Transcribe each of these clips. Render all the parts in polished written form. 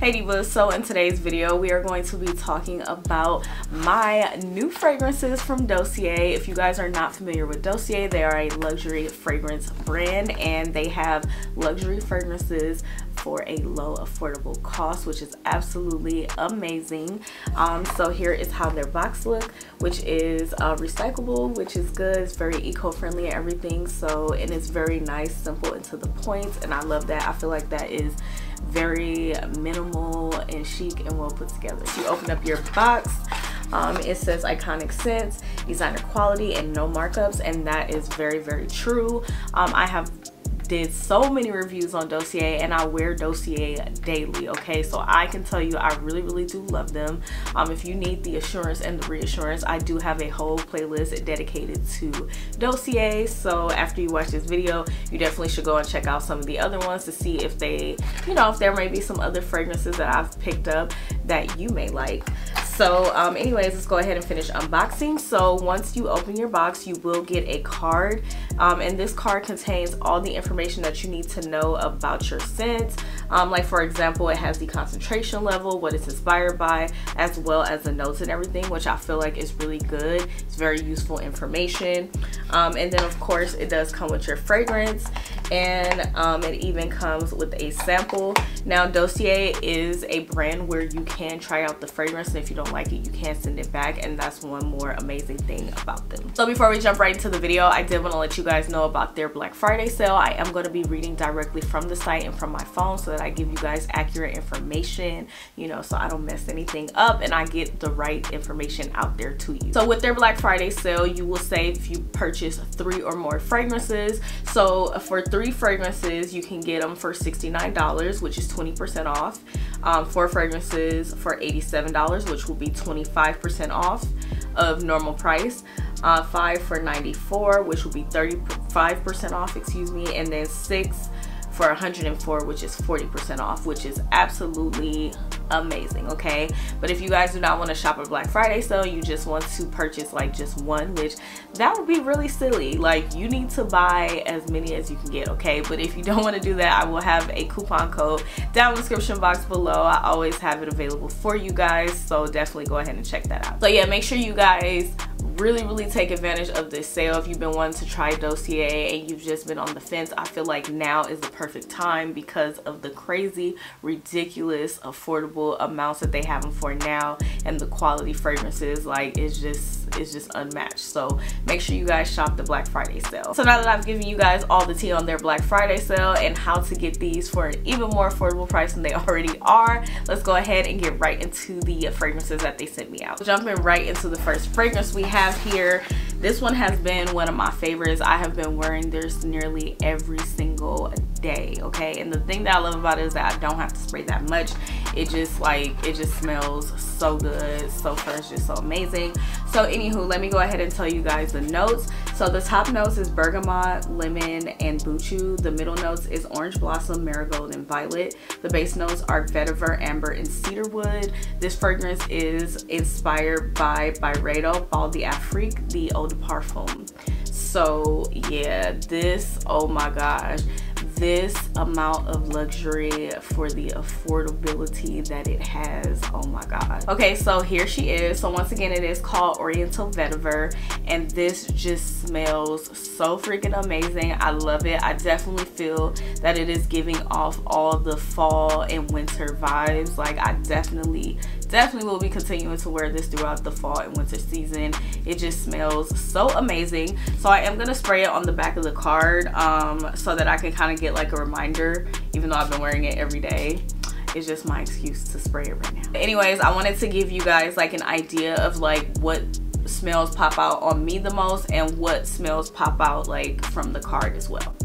Hey divas, so in today's video we are going to be talking about my new fragrances from Dossier. If you guys are not familiar with Dossier, they are a luxury fragrance brand and they have luxury fragrances for a low affordable cost, which is absolutely amazing. So here is how their box look, which is recyclable, which is good. It's very eco-friendly and everything, so, and it's very nice, simple, and to the point, and I love that. I feel like that is very minimal and chic and well put together. So you open up your box, it says iconic scents, designer quality, and no markups, and that is very, very true. I have did so many reviews on Dossier and I wear Dossier daily, okay? So I can tell you I really do love them. If you need the assurance and the reassurance, I do have a whole playlist dedicated to Dossier. So after you watch this video, you definitely should go and check out some of the other ones to see if they, you know, if there may be some other fragrances that I've picked up that you may like. So anyways, let's go ahead and finish unboxing. So once you open your box, you will get a card, and this card contains all the information that you need to know about your scents. Like for example, it has the concentration level, what it's inspired by, as well as the notes and everything, which I feel like is really good. It's very useful information. And then of course it does come with your fragrance, and it even comes with a sample. Now Dossier is a brand where you can try out the fragrance, and if you don't like it, you can send it back, and that's one more amazing thing about them. So before we jump right into the video, I did want to let you guys know about their Black Friday sale. I am going to be reading directly from the site and from my phone so that I give you guys accurate information, you know, so I don't mess anything up and I get the right information out there to you. So with their Black Friday sale, you will save if you purchase 3 or more fragrances. So for 3 fragrances, you can get them for $69, which is 20% off. 4 fragrances for $87, which will be 25% off of normal price. 5 for $94, which will be 35% off, excuse me, and then 6 for $104, which is 40% off, which is absolutely amazing, okay? But if you guys do not want to shop a Black Friday sale, you just want to purchase like just one, which that would be really silly. Like, you need to buy as many as you can get, okay? But if you don't want to do that, I will have a coupon code down in the description box below. I always have it available for you guys, so definitely go ahead and check that out. So yeah, make sure you guys really take advantage of this sale. If you've been wanting to try Dossier and you've just been on the fence, I feel like now is the perfect time because of the crazy, ridiculous, affordable amounts that they have them for now, and the quality fragrances, like it's just unmatched. So make sure you guys shop the Black Friday sale. So now that I've given you guys all the tea on their Black Friday sale and how to get these for an even more affordable price than they already are, let's go ahead and get right into the fragrances that they sent me out. Jumping right into the first fragrance we have here. This one has been one of my favorites. I have been wearing this nearly every single day, okay? And the thing that I love about it is that I don't have to spray that much. It just smells so good, so fresh, just so amazing. So anywho, let me go ahead and tell you guys the notes. So the top notes is bergamot, lemon, and buchu. The middle notes is orange blossom, marigold, and violet. The base notes are vetiver, amber, and cedarwood. This fragrance is inspired by Byredo, Bal d'Afrique, the eau de parfum. So yeah, this, oh my gosh, this amount of luxury for the affordability that it has, oh my god. Okay, so here she is. So once again, it is called Oriental Vetiver, and this just smells so freaking amazing. I love it. I definitely feel that it is giving off all the fall and winter vibes. Like, I definitely will be continuing to wear this throughout the fall and winter season. It just smells so amazing. So I am gonna spray it on the back of the card so that I can kind of get like a reminder, even though I've been wearing it every day. It's just my excuse to spray it right now. Anyways, I wanted to give you guys like an idea of like what smells pop out on me the most and what smells pop out like from the card as well,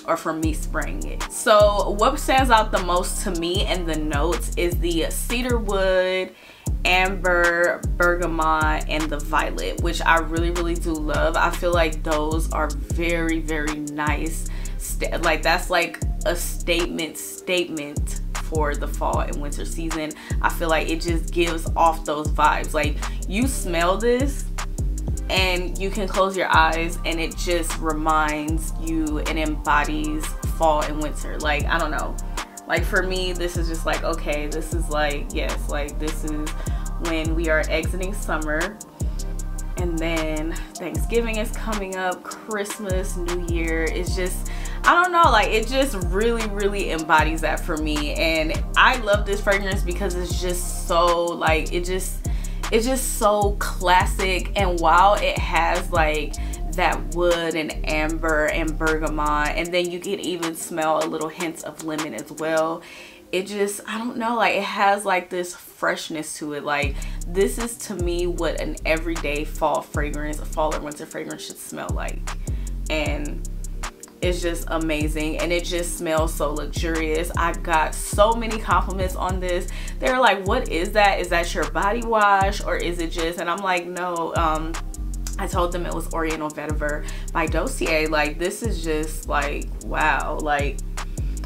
or from me spraying it. So what stands out the most to me in the notes is the cedarwood, amber, bergamot, and the violet, which I really do love. I feel like those are very nice. Like, that's like a statement for the fall and winter season. I feel like it just gives off those vibes. Like, you smell this and you can close your eyes and it just reminds you and embodies fall and winter. Like, I don't know, Like for me, this is just like, okay, this is like, yes, like this is when we are exiting summer, and then Thanksgiving is coming up, Christmas, New Year. It's just, I don't know, like it just really embodies that for me. And I love this fragrance because it's just so like, it's just so classic. And while it has like that wood and amber and bergamot, and then you can even smell a little hints of lemon as well, it just, I don't know, like it has like this freshness to it. Like this is to me what an everyday fall fragrance, a fall or winter fragrance should smell like. And it's just amazing, and it just smells so luxurious. I got so many compliments on this. They're like, what is that? Is that your body wash, or is it just, and I'm like, no, I told them it was Oriental Vetiver by Dossier. Like this is just like, wow, like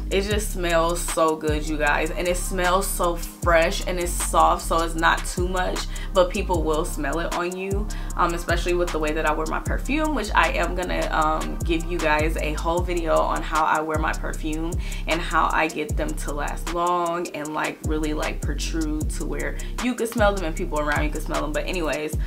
it just smells so good, you guys, and it smells so fresh, and it's soft, so it's not too much, but people will smell it on you, especially with the way that I wear my perfume, which I am gonna give you guys a whole video on how I wear my perfume and how I get them to last long and like really like protrude to where you can smell them and people around you can smell them. But anyways,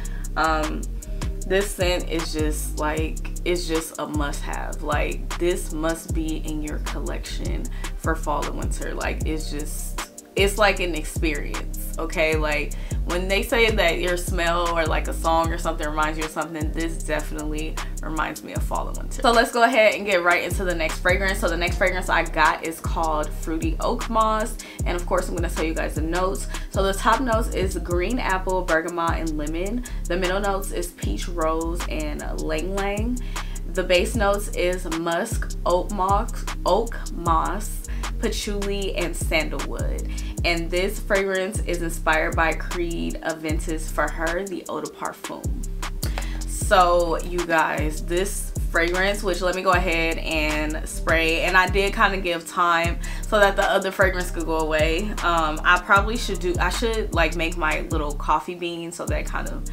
this scent is just like, it's just a must-have. Like this must be in your collection for fall and winter. Like it's just, it's like an experience, okay? Like when they say that your smell or like a song or something reminds you of something, this definitely reminds me of fall and winter. So let's go ahead and get right into the next fragrance. So the next fragrance I got is called Fruity Oak Moss, and of course I'm going to tell you guys the notes. So the top notes is green apple, bergamot, and lemon. The middle notes is peach, rose, and lang lang. The base notes is musk, oak moss, patchouli, and sandalwood. And this fragrance is inspired by Creed Aventus for her, the eau de parfum. So you guys, this fragrance, which let me go ahead and spray, and I did kind of give time so that the other fragrance could go away. I probably should like make my little coffee bean, so that kind of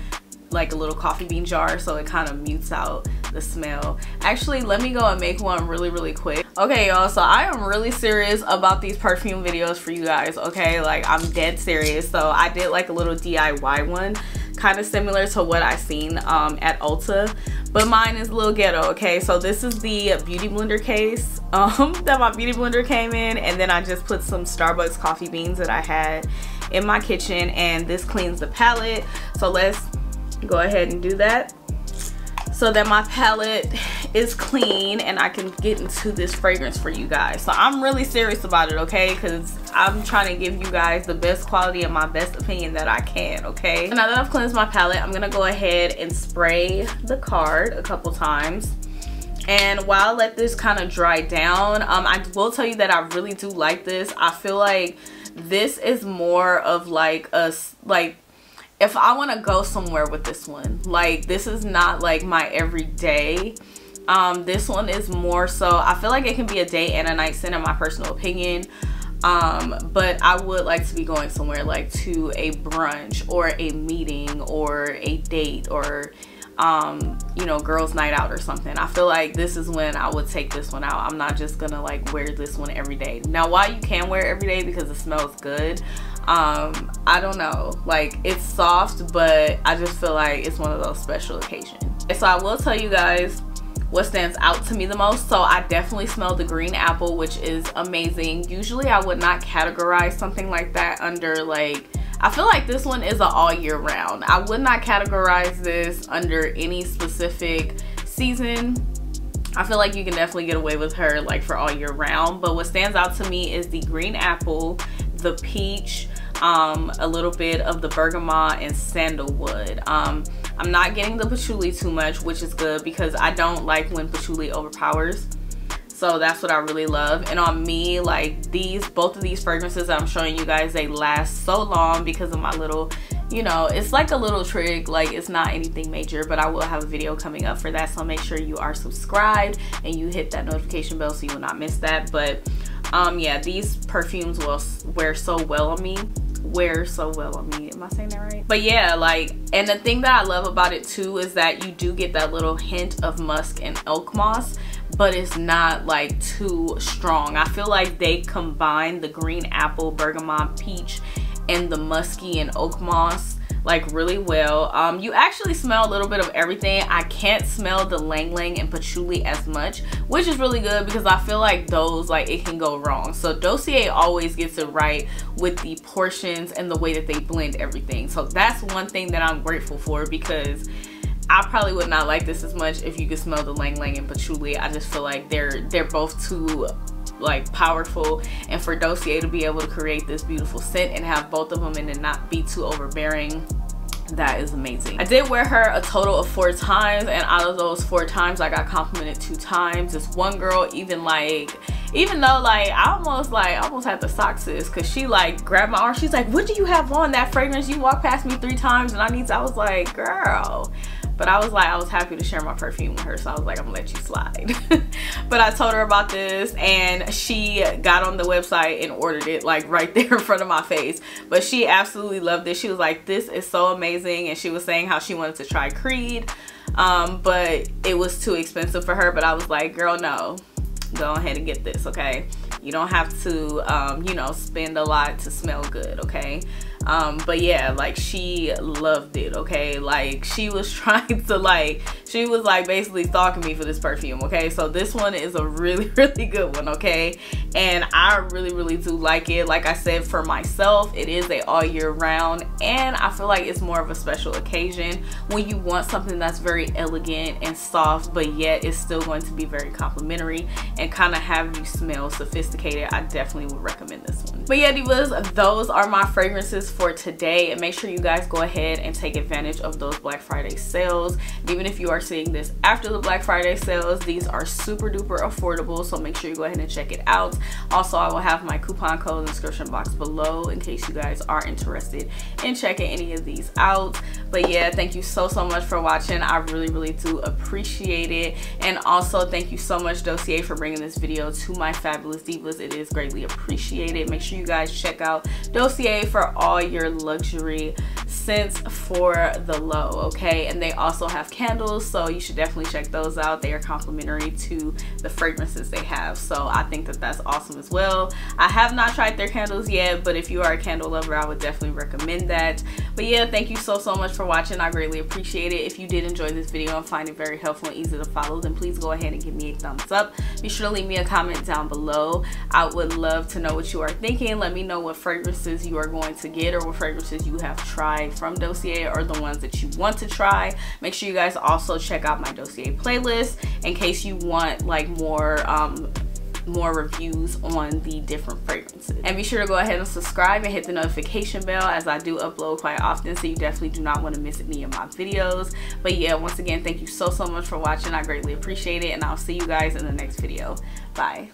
like a little coffee bean jar, so it kind of mutes out the smell. Actually, let me go and make one really quick. Okay y'all, so I am really serious about these perfume videos for you guys, okay? Like I'm dead serious. So I did like a little DIY one, kind of similar to what I seen at Ulta, but mine is a little ghetto, okay? So this is the beauty blender case that my beauty blender came in, and then I just put some Starbucks coffee beans that I had in my kitchen, and this cleans the palette. So let's go ahead and do that so that my palette is clean and I can get into this fragrance for you guys. So I'm really serious about it, okay? Because I'm trying to give you guys the best quality and my best opinion that I can, okay? So now that I've cleansed my palette, I'm gonna go ahead and spray the card a couple times. And while I let this kind of dry down, I will tell you that I really do like this. I feel like this is more of like a, like, if I want to go somewhere with this one, like this is not like my everyday. This one is more so, I feel like it can be a day and a night scent in my personal opinion. But I would like to be going somewhere like to a brunch or a meeting or a date or you know, girls night out or something. I feel like this is when I would take this one out. I'm not just gonna like wear this one every day. Now while you can wear it every day because it smells good, I don't know, like it's soft, but I just feel like it's one of those special occasions. So I will tell you guys what stands out to me the most. So I definitely smell the green apple, which is amazing. Usually I would not categorize something like that under like, I feel like this one is an all year round. I would not categorize this under any specific season. I feel like you can definitely get away with her like for all year round. But what stands out to me is the green apple, the peach, a little bit of the bergamot, and sandalwood. I'm not getting the patchouli too much, which is good because I don't like when patchouli overpowers. So that's what I really love. And on me, like both of these fragrances that I'm showing you guys, they last so long because of my little, you know, it's like a little trick. Like it's not anything major, but I will have a video coming up for that. So make sure you are subscribed and you hit that notification bell so you will not miss that. But yeah, these perfumes will wear so well on me. Am I saying that right? But yeah, like, and the thing that I love about it too is that you do get that little hint of musk and oak moss, but it's not like too strong. I feel like they combine the green apple, bergamot, peach, and the musky and oak moss like really well. You actually smell a little bit of everything. I can't smell the lang lang and patchouli as much, which is really good because I feel like those, like, it can go wrong. So Dossier always gets it right with the portions and the way that they blend everything. So that's one thing that I'm grateful for, because I probably would not like this as much if you could smell the lang lang and patchouli. I just feel like they're both too like powerful, and for Dossier to be able to create this beautiful scent and have both of them and it not be too overbearing, that is amazing. I did wear her a total of 4 times, and out of those 4 times I got complimented 2 times. This one girl even though like I almost had to sock sis, because she like grabbed my arm. She's like, what do you have on? That fragrance, you walked past me 3 times and I was like, girl. But I was happy to share my perfume with her, so I was like, I'm gonna let you slide. But I told her about this, and she got on the website and ordered it like right there in front of my face. But she absolutely loved it. She was like, this is so amazing, and she was saying how she wanted to try Creed, but it was too expensive for her. But I was like, girl, no, go ahead and get this, okay? You don't have to you know, spend a lot to smell good, okay? But yeah, like, she loved it, okay? Like, she was trying to she was like basically stalking me for this perfume, okay? So this one is a really good one, okay? And I really do like it. Like I said, for myself, it is a all year round, and I feel like it's more of a special occasion when you want something that's very elegant and soft, but yet it's still going to be very complimentary and kind of have you smell sophisticated. I definitely would recommend this one. But yeah, divas, those are my fragrances for today, and make sure you guys go ahead and take advantage of those Black Friday sales. And even if you are seeing this after the Black Friday sales, these are super duper affordable, so make sure you go ahead and check it out. Also, I will have my coupon code in the description box below in case you guys are interested in checking any of these out. But yeah, thank you so much for watching. I really do appreciate it. And also thank you so much, Dossier, for bringing this video to my fabulous divas. It is greatly appreciated. Make sure you guys check out Dossier for all your luxury scents for the low, okay? And they also have candles, so you should definitely check those out. They are complimentary to the fragrances they have, so I think that that's awesome as well. I have not tried their candles yet, but if you are a candle lover, I would definitely recommend that. But yeah, thank you so much for watching. I greatly appreciate it. If you did enjoy this video and find it very helpful and easy to follow, then please go ahead and give me a thumbs up. Be sure to leave me a comment down below. I would love to know what you are thinking. Let me know what fragrances you are going to get, or what fragrances you have tried from Dossier, or the ones that you want to try. Make sure you guys also check out my Dossier playlist in case you want like more reviews on the different fragrances. And be sure to go ahead and subscribe and hit the notification bell, as I do upload quite often, so you definitely do not want to miss any of my videos. But yeah, once again, thank you so much for watching. I greatly appreciate it, and I'll see you guys in the next video. Bye.